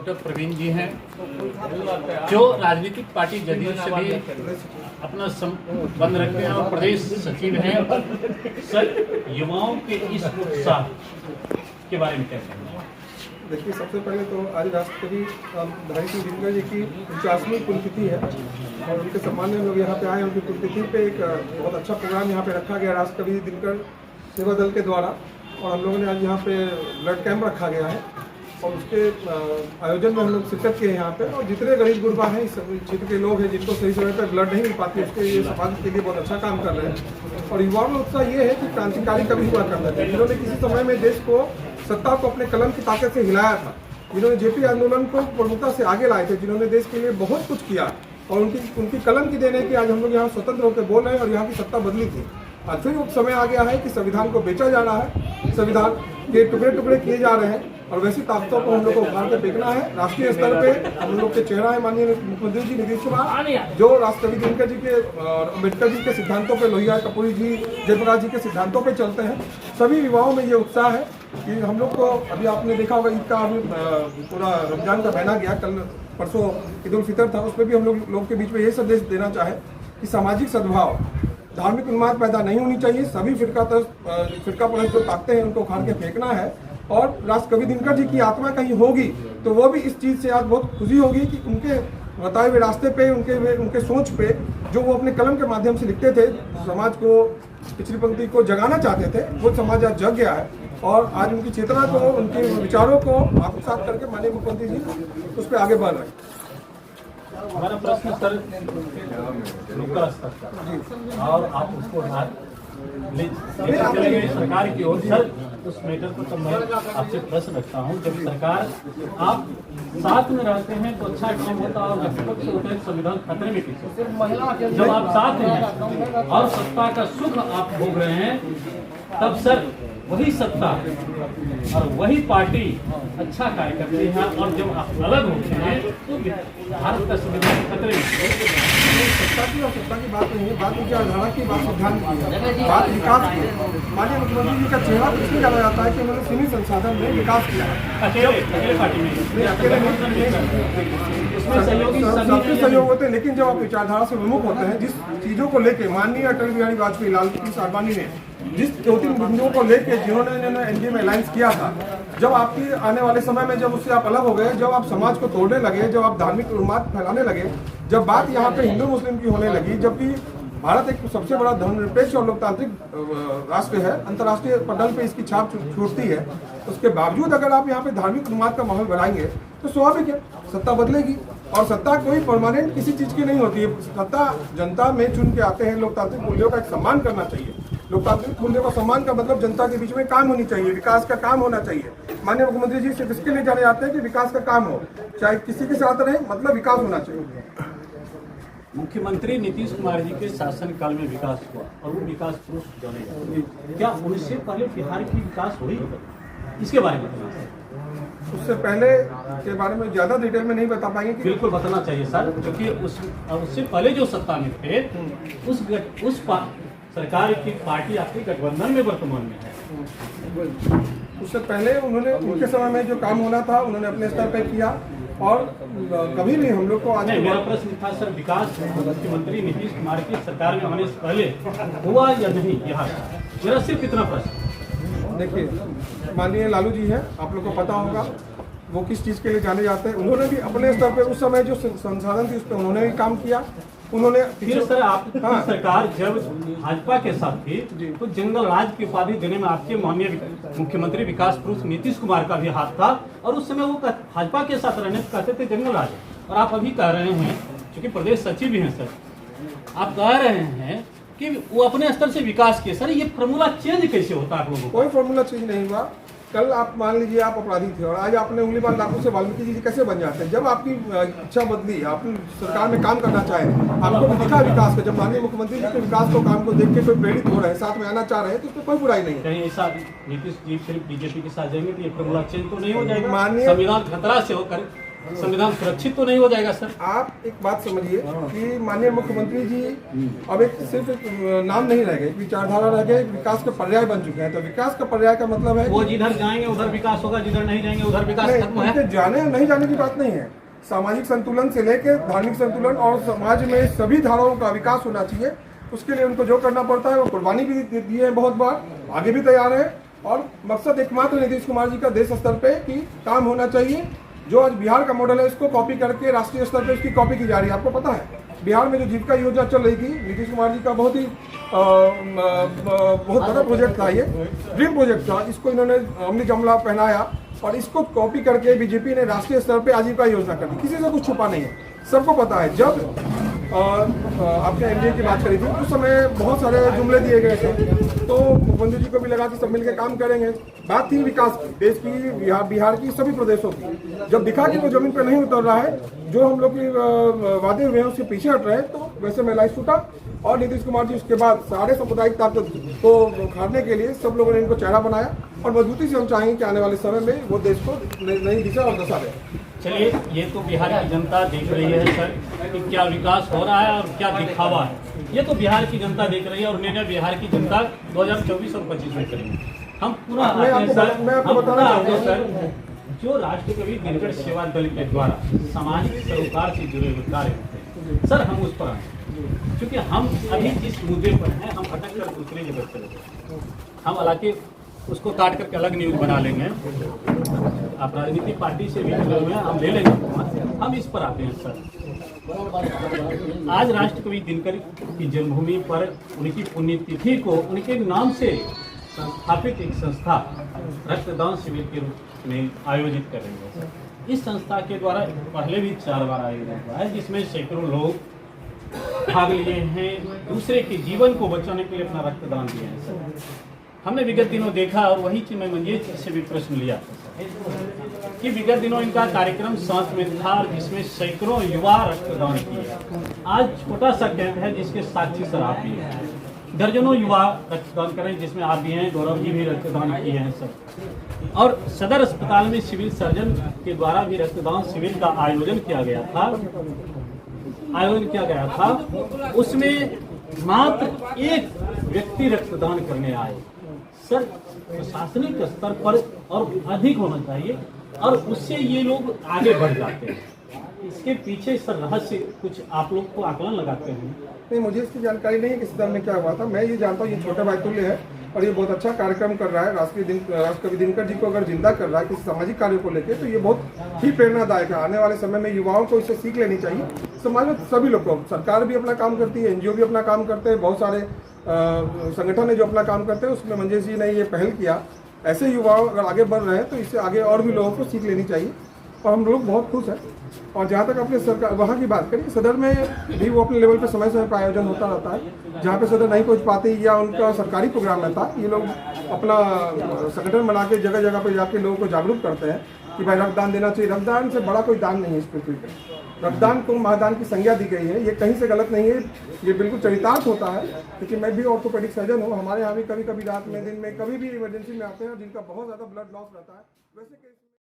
Doctor Praveen जी हैं, जो राजनीतिक पार्टी जदयू से भी अपना संबंध रखते हैं और प्रदेश सचिव हैं। सर, युवाओं के इस उत्साह के बारे में क्या कहना है? देखिए, सबसे पहले तो आज राष्ट्रकवि धारी सिंह दिनकर जी की 49वीं पुण्यतिथि है और उनके सम्मान में हम लोग यहाँ पे आए। उनकी पुण्यतिथि पे एक बहुत अच्छा प्रोग्राम यहाँ पे रखा गया राष्ट्रकवि दिनकर सेवा दल के द्वारा, और हम लोगों ने आज यहाँ पे ब्लड कैंप रखा गया है और उसके आयोजन में हम लोग शिरकत किए यहाँ पे। और जितने गरीब गुरबा हैं, इस क्षेत्र के लोग हैं जिनको सही समय पर ब्लड नहीं मिल पाती, उसके लिए समाज के लिए बहुत अच्छा काम कर रहे हैं। और युवाओं में उत्साह ये है कि क्रांतिकारी कभी हुआ करते थे जिन्होंने किसी समय में देश को, सत्ता को अपने कलम की ताकत से हिलाया था, जिन्होंने जेपी आंदोलन को प्रमुखता से आगे लाए थे, जिन्होंने देश के लिए बहुत कुछ किया और उनकी कलम की देन है कि आज हम लोग यहाँ स्वतंत्र होकर बोल रहे हैं और यहाँ की सत्ता बदली थी। आज फिर वो समय आ गया है कि संविधान को बेचा जा रहा है, संविधान के टुकड़े टुकड़े किए जा रहे हैं और वैसी ताकतों को हम लोग को उखाड़ कर फेंकना है। राष्ट्रीय स्तर पे हम लोग के चेहरा है माननीय मुख्यमंत्री जी नीतीश कुमार, जो राष्ट्रकवि दिनकर जी के और अम्बेडकर जी के सिद्धांतों पे, लोहिया कपूरी जी, जयप्रकाश जी के सिद्धांतों पे चलते हैं। सभी युवाओं में ये उत्साह है कि हम लोग को, अभी आपने देखा होगा ईद का अभी पूरा रमजान का महीना गया, कल परसों ईद उल फितर था, उस पर भी हम लोग के बीच में ये संदेश देना चाहे कि सामाजिक सद्भाव, धार्मिक उन्माद पैदा नहीं होनी चाहिए। सभी फिरका परस्त जो ताकतें हैं उनको उखाड़ के फेंकना है और राष्ट्रकवि दिनकर जी की आत्मा कहीं होगी तो वो भी इस चीज़ से आज बहुत खुशी होगी कि उनके बताए हुए रास्ते पे, उनके सोच पे, जो वो अपने कलम के माध्यम से लिखते थे, समाज को, पिछड़ी पंक्ति को जगाना चाहते थे, वो समाज आज जग गया है और आज उनकी चेतना को, उनके विचारों को आत्मसात करके माननीय मुख्यमंत्री जी उस पर आगे बढ़ रहे हैं। हमारा प्रश्न सर लोकल स्तर का, और आप उसको सरकार की ओर सर उस मैटर पर तो मैं आपसे प्रश्न रखता हूँ। जब सरकार, आप साथ में रहते हैं तो अच्छा काम होता है और विपक्ष होता है संविधान खतरे में किसी। जब आप साथ हैं और सत्ता का सुख आप भोग रहे हैं, तब सर वही सत्ता और वही पार्टी अच्छा कार्य करती है और जब आप अलग होते हैं तो भारत का संविधान खतरे में। सत्ता की और सत्ता की बात नहीं है, बात विचारधारा की, बात सिद्धांत की है, बात विकास की है। माननीय मुख्यमंत्री जी का चेहरा तो इसलिए जाना जाता है कि उन्होंने सीमित संसाधन में विकास किया है। अकेले पार्टी में अकेले सहयोग होते हैं, लेकिन जब आप विचारधारा से विमुख होते हैं, जिस चीजों को लेके माननीय अटल बिहारी वाजपेयी, लाल कृष्ण आडवाणी ने जिस 2-3 बिंदुओं को लेके जिन्होंने एनडीए में अलायंस किया था, जब आपकी आने वाले समय में जब उससे आप अलग हो गए, जब आप समाज को तोड़ने लगे, जब आप धार्मिक उन्माद फैलाने लगे, जब बात यहाँ पे हिंदू मुस्लिम की होने लगी, जबकि भारत एक सबसे बड़ा धर्मनिरपेक्ष और लोकतांत्रिक राष्ट्र है, अंतर्राष्ट्रीय पटल पे इसकी छाप छोड़ती है, उसके बावजूद अगर आप यहाँ पे धार्मिक उन्माद का माहौल बनाएंगे तो स्वाभाविक है सत्ता बदलेगी। और सत्ता कोई परमानेंट किसी चीज की नहीं होती है। सत्ता जनता में चुन के आते हैं। लोकतांत्रिक मूल्यों का एक सम्मान करना चाहिए। लोकतांत्रिक मूल्यों का सम्मान का मतलब जनता के बीच में काम होनी चाहिए, विकास का काम होना चाहिए। माननीय मुख्यमंत्री जी सिर्फ इसके लिए जाने जाते हैं कि विकास का काम हो, चाहे किसी के साथ रहे, मतलब विकास होना चाहिए। मुख्यमंत्री नीतीश कुमार जी के शासनकाल में विकास हुआ और वो विकास पुरुष जाने जाते, क्या उनसे पहले बिहार की विकास हुई? इसके बारे में बताना। उससे पहले के बारे में ज्यादा डिटेल में नहीं बता पाएंगे कि बिल्कुल बताना चाहिए सर, क्योंकि उससे पहले जो सत्ता में थे उस सरकार की पार्टी आपके गठबंधन में वर्तमान में है। उससे पहले उन्होंने, उनके समय में जो काम होना था उन्होंने अपने स्तर पर किया और कभी भी हम लोग को आज मेरा प्रश्न था सर, विकास मुख्यमंत्री नीतीश कुमार की सरकार में होने से पहले हुआ या नहीं, यहाँ मेरा सिर्फ इतना प्रश्न। देखिए, माननीय लालू जी हैं, आप लोग को पता होगा वो किस चीज़ के लिए जाने जाते हैं। उन्होंने भी अपने स्तर पे उस समय जो संसाधन थी उस पर उन्होंने भी काम किया। उन्होंने फिर सर आपकी सरकार जब भाजपा के साथ थी तो जंगल राज की उपाधि देने में आपके माननीय मुख्यमंत्री विकास पुरुष नीतीश कुमार का भी हाथ था और उस समय वो भाजपा के साथ रहने कहते थे जंगल राज। और आप अभी कह रहे हैं, क्योंकि प्रदेश सचिव भी हैं सर, आप कह रहे हैं कि वो अपने स्तर से विकास किए। सर, ये फॉर्मूला चेंज कैसे होता है आप लोगों को? कोई फॉर्मूला चेंज नहीं हुआ। कल आप मान लीजिए आप अपराधी थे और आज आपने उंगली बार लाखों से वाल्मीकि जी कैसे बन जाते हैं? जब आपकी इच्छा बदली, आप सरकार में काम करना चाहे, आपको भी दिखा विकास का, जब माननीय मुख्यमंत्री जी के विकास को, काम को देख के कोई प्रेरित हो रहे हैं, साथ में आना चाह रहे हैं, तो उसमें कोई बुराई नहीं है। कहीं ऐसा नीतीश जी सिर्फ बीजेपी के साथ जाएंगे तो ये फॉर्मूला चेंज तो नहीं हो जाएगा? माननीय संविधान खतरा से होकर संविधान सुरक्षित तो नहीं हो जाएगा सर? आप एक बात समझिए कि माननीय मुख्यमंत्री जी अब एक सिर्फ एक नाम नहीं रह गए, एक विचारधारा रह गए, एक विकास का पर्याय बन चुके हैं। तो विकास का पर्याय का मतलब है वो जिधर जाएंगे उधर विकास होगा, जिधर नहीं जाएंगे उधर विकास खत्म है। उनके जाने नहीं जाने की बात नहीं है। सामाजिक संतुलन से लेकर धार्मिक संतुलन और समाज में सभी धाराओं का विकास होना चाहिए। उसके लिए उनको जो करना पड़ता है वो कुर्बानी भी दी है बहुत बार, आगे भी तैयार है। और मकसद एकमात्र नीतीश कुमार जी का देश स्तर पे कि काम होना चाहिए। जो आज बिहार का मॉडल है इसको कॉपी करके राष्ट्रीय स्तर पे उसकी कॉपी की जा रही है। आपको पता है बिहार में जो जीविका योजना चल रही थी, नीतीश कुमार जी का बहुत ही बहुत बड़ा प्रोजेक्ट था, ये ड्रीम प्रोजेक्ट था। इसको इन्होंने अमली जमला पहनाया और इसको कॉपी करके बीजेपी ने राष्ट्रीय स्तर पे आजीविका योजना कर दी। किसी से कुछ छुपा नहीं है, सबको पता है। जब आपने एनडीए की बात करी थी उस समय बहुत सारे जुमले दिए गए थे, तो मुख्यमंत्री जी को भी लगा कि सब मिलकर काम करेंगे। बात थी विकास की, देश की, बिहार की, सभी प्रदेशों की। जब दिखा कि वो जमीन पर नहीं उतर रहा है, जो हम लोग की वादे हुए हैं उसके पीछे हट रहे हैं, तो वैसे में लाइफ छूटा। और नीतीश कुमार जी उसके बाद सारे सांप्रदायिक ताकत को उखाड़ने के लिए सब लोगों ने इनको चेहरा बनाया। और मजबूती से हम चाहेंगे कि आने वाले समय में वो देश को नई दिशा और दशा दे। चलिए, ये तो बिहार की जनता देख रही है सर कि क्या विकास हो रहा है और क्या दिखावा है। ये तो बिहार की जनता देख रही है और निर्णय बिहार की जनता 2024 और 25 में करेंगे। हम पूरा मैं आपको बताना चाहूँगा सर, जो राष्ट्रकवि दिनकर सेवा दल के द्वारा सामाजिक सरोकार से जुड़े हुए कार्य होते हैं सर, हम उस पर आए क्योंकि हम अभी जिस मुद्दे पर हैं हम अटक कर दूसरे जगह चले गए। हम हालांकि उसको काट करके अलग न्यूज बना लेंगे, आप राजनीतिक पार्टी से भी जुड़े हुए हैं, हम ले लेंगे। हम इस पर आते हैं सर। आज राष्ट्रकवि दिनकर की जन्मभूमि पर उनकी पुण्यतिथि को उनके नाम से संस्थापित एक संस्था रक्तदान शिविर के रूप में आयोजित कर रही है सर। इस संस्था के द्वारा पहले भी 4 बार आयोजित हुआ है, जिसमें सैकड़ों लोग भाग लिए हैं, दूसरे के जीवन को बचाने के लिए अपना रक्तदान दिया है सर। हमने विगत दिनों देखा और वही चीज मैं मंजेश से भी प्रश्न लिया कि विगत दिनों इनका कार्यक्रम सांस में था जिसमें सैकड़ों युवा रक्तदान किए। आज छोटा सा कैंप है जिसके साक्षी सर आप भी हैं, दर्जनों युवा रक्तदान करें जिसमें आप भी हैं, गौरव जी भी रक्तदान किए हैं सर। और सदर अस्पताल में सिविल सर्जन के द्वारा भी रक्तदान शिविर का आयोजन किया गया था। उसमें मात्र एक व्यक्ति रक्तदान करने आए सर। प्रशासनिक स्तर पर और अधिक होना चाहिए और उससे ये लोग आगे बढ़ जाते हैं। इसके पीछे सर रहस्य कुछ आप लोग को आकलन लगाते हैं? नहीं, मुझे इसकी जानकारी नहीं है कि सदन में क्या हुआ था। मैं ये जानता हूँ ये छोटा भाई तुल्य है और ये बहुत अच्छा कार्यक्रम कर रहा है। राष्ट्रकवि दिनकर जी को अगर जिंदा कर रहा है किसी सामाजिक कार्य को लेकर, तो ये बहुत ही प्रेरणादायक है। आने वाले समय में युवाओं को इससे सीख लेनी चाहिए। समाज में सभी लोग को, सरकार भी अपना काम करती है, एनजीओ भी अपना काम करते हैं, बहुत सारे संगठन है जो अपना काम करते हैं। उसमें मंजेश जी ने ये पहल किया। ऐसे युवा अगर आगे बढ़ रहे हैं तो इससे आगे और भी लोगों को सीख लेनी चाहिए और हम लोग बहुत खुश हैं। और जहाँ तक अपने सरकार वहाँ की बात करें, सदर में भी वो अपने लेवल पे समय समय पर आयोजन होता रहता है। जहाँ पे सदर नहीं पहुँच पाते या उनका सरकारी प्रोग्राम रहता है, ये लोग अपना संगठन बना के जगह जगह पे जाके लोगों को जागरूक करते हैं कि भाई रक्तदान देना चाहिए। रक्तदान से बड़ा कोई दान नहीं है इस पृथ्वी पर। रक्तदान को महादान की संज्ञा दी गई है, ये कहीं से गलत नहीं है, ये बिल्कुल चरितार्थ होता है। क्योंकि मैं भी ऑर्थोपेडिक सर्जन हूँ, हमारे यहाँ भी कभी कभी रात में दिन में कभी भी इमरजेंसी में आते हैं जिनका बहुत ज़्यादा ब्लड लॉस रहता है। वैसे